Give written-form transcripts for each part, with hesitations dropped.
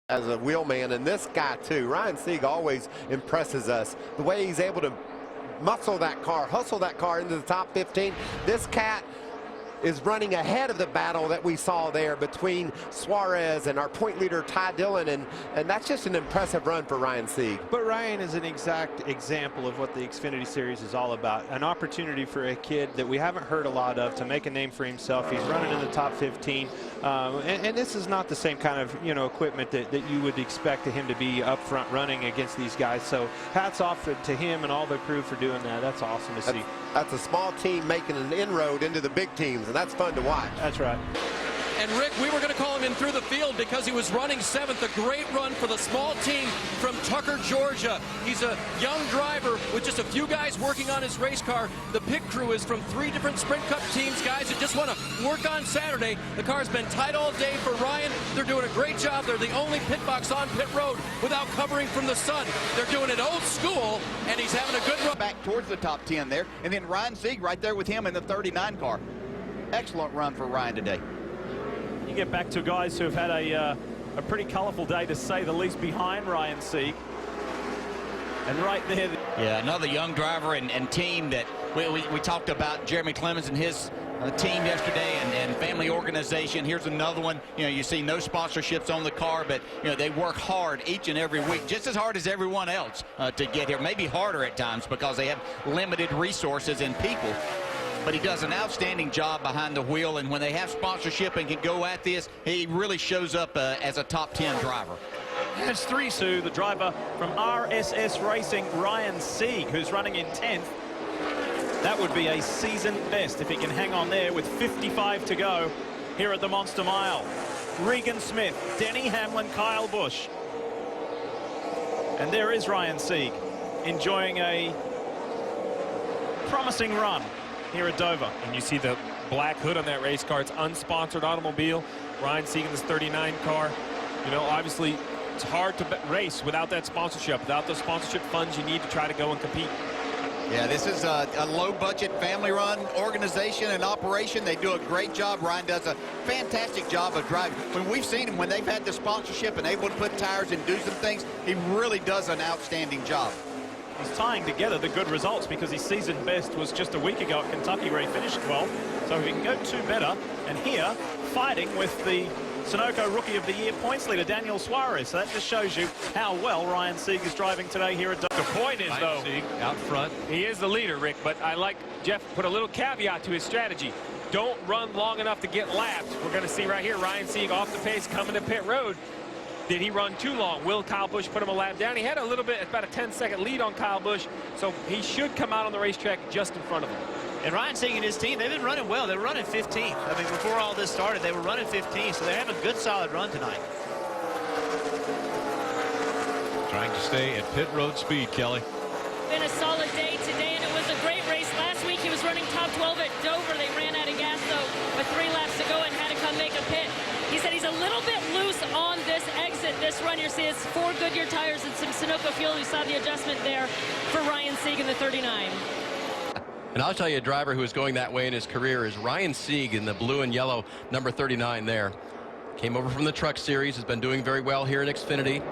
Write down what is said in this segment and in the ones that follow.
as a wheelman, and this guy too. Ryan Sieg always impresses us. The way he's able to muscle that car, hustle that car into the top 15. This cat is running ahead of the battle that we saw there between Suarez and our point leader Ty Dillon, and that's just an impressive run for Ryan Sieg. But Ryan is an exact example of what the Xfinity Series is all about. An opportunity for a kid that we haven't heard a lot of to make a name for himself. He's running in the top 15, and this is not the same kind of equipment that you would expect him to be up front running against these guys. So hats off to him and all the crew for doing that. That's awesome to see. That's a small team making an inroad into the big teams, and that's fun to watch. That's right. And Rick, we were going to call him in through the field because he was running 7th. A great run for the small team from Tucker, Georgia. He's a young driver with just a few guys working on his race car. The pit crew is from 3 different Sprint Cup teams, guys who just want to work on Saturday. The car's been tight all day for Ryan. They're doing a great job. They're the only pit box on pit road without covering from the sun. They're doing it old school, and he's having a good run. Back towards the top 10 there, and then Ryan Sieg right there with him in the 39 car. Excellent run for Ryan today. You get back to guys who have had a pretty colorful day, to say the least, behind Ryan Sieg. And right there. Yeah, another young driver and team that we talked about Jeremy Clemens and his team yesterday and family organization. Here's another one. You see no sponsorships on the car, but they work hard each and every week, just as hard as everyone else to get here. Maybe harder at times because they have limited resources and people. But he does an outstanding job behind the wheel, and when they have sponsorship and can go at this, he really shows up as a top 10 driver. That's 3, Sue, the driver from RSS Racing, Ryan Sieg, who's running in 10th. That would be a season best if he can hang on there with 55 to go here at the Monster Mile. Regan Smith, Denny Hamlin, Kyle Busch. And there is Ryan Sieg enjoying a promising run here at Dover. And you see the black hood on that race car. It's unsponsored automobile. Ryan Sieg in this 39 car. Obviously it's hard to race without that sponsorship, without those sponsorship funds you need to try to go and compete. Yeah, this is a low-budget, family-run organization and operation. They do a great job. Ryan does a fantastic job of driving. When we've seen him, when they've had the sponsorship and able to put tires and do some things, he really does an outstanding job. He's tying together the good results because his season best was just a week ago at Kentucky, where he finished 12th. So if he can go 2 better, and here fighting with the Sunoco Rookie of the Year points leader Daniel Suarez. So that just shows you how well Ryan Sieg is driving today here at Dover. The point is, though, Sieg out front, he is the leader, Rick, but I like Jeff put a little caveat to his strategy. Don't run long enough to get lapped. We're going to see right here Ryan Sieg off the pace coming to pit road. Did he run too long? Will Kyle Busch put him a lap down? He had a little bit, about a 10-second lead on Kyle Busch, so he should come out on the racetrack just in front of him. And Ryan Sieg and his team, they've been running well. They were running 15th. I mean, before all this started, they were running 15th, so they have a good, solid run tonight. Trying to stay at pit road speed, Kelly. Been a solid day today, and it was a great race. Last week, he was running top 12 at Dover. They ran out of gas, though, with 3 laps to go and had to come make a pit. He said he's a little bit loose on this exit. This run, you see, it's 4 Goodyear tires and some Sunoco fuel. You saw the adjustment there for Ryan Sieg in the 39. And I'll tell you, a driver who is going that way in his career is Ryan Sieg in the blue and yellow number 39 there. Came over from the Truck Series, has been doing very well here in Xfinity.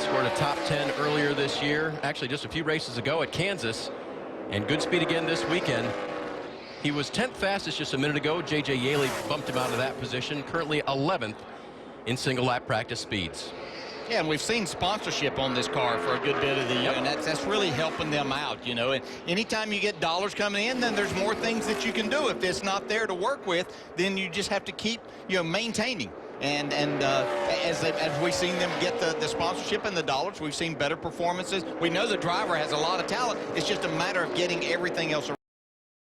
Scored a top 10 earlier this year, actually just a few races ago at Kansas, and good speed again this weekend. He was 10th fastest just a minute ago. J.J. Yaley bumped him out of that position. Currently 11th in single lap practice speeds. Yeah, and we've seen sponsorship on this car for a good bit of the year, and that's really helping them out, And anytime you get dollars coming in, then there's more things that you can do. If it's not there to work with, then you just have to keep, maintaining. And as we've seen them get the sponsorship and the dollars, we've seen better performances. We know the driver has a lot of talent. It's just a matter of getting everything else around.